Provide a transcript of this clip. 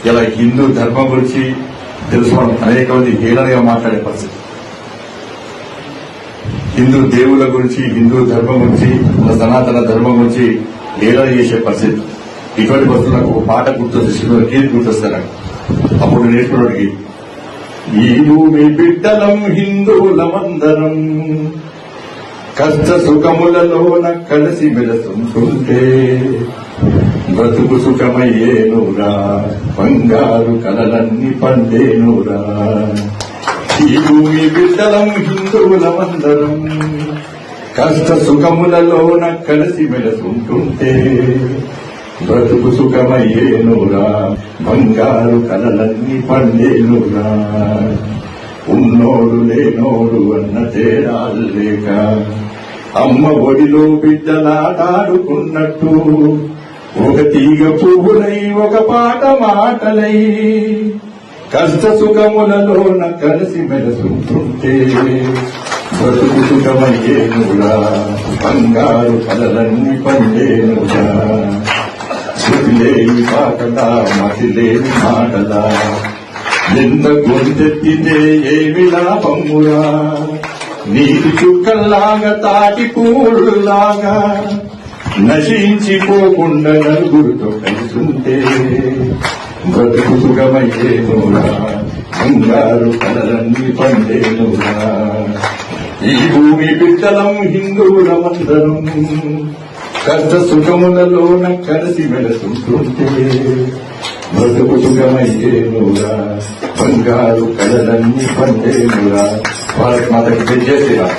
ఇలా హిందూ ధర్మం గురించి తెలుసుకోవడం అనేక మంది హీనంగా మాట్లాడే పరిస్థితి. హిందూ దేవుల గురించి, హిందూ ధర్మం గురించి, మన సనాతన ధర్మం గురించి హేళన చేసే పరిస్థితి. ఇటువంటి వస్తువులు నాకు ఒక పాట గుర్తొస్తుంది, గీత గుర్తొస్తాను నాకు. అప్పుడు నేర్చుకున్నోడికి ఈ భూమి బిడ్డలం హిందువులమందరం కష్ట సుఖములలోన కలిసి మెలసుంటుంటే బ్రతుకు సుఖమయ్యేనురా, బంగారు కలలన్నీ పండేనురా. ఈ భూమి బిడ్డలం హిందువులమందరం కష్ట సుఖములలోన కలిసి మెలసుంటుంటే బ్రతుకు సుఖమయ్యేనురా, బంగారు కలలన్నీ పండేనురా. ఉన్నోడు లేనోడు అన్న తేడాలు లేక అమ్మ ఒడిలో బిడ్డలాడాడుకున్నట్టు ఒక తీగ పువ్వులై ఒక పాట మాటలై కష్ట సుఖములలోన కలిసి మెలసుంటుంటే బ్రతుకు సుఖమయ్యేనురా, బంగారు కలలన్నీ పండేనురా. శృతిలేని పాటలా మతిలేని మాటలా ఎంత గొంతెత్తితే ఏమి లాభమురా. నీటి చుక్కల్లాగా తాటి పూలులాగా నశించిపోకుండా నలుగురితో కలిసుంటే బ్రతుకు సుఖమయ్యేనురా, బంగారు కలలన్నీ పండేనురా. ఈ భూమి బిడ్డలం హిందువులమందరం కష్ట సుఖములలోన కలిసి మెలసుంటుంటే బ్రతుకు సుఖమయ్యేనురా, బంగారు కలలన్నీ పండేనురా. భారత్ మాతకి జై శ్రీరామ్.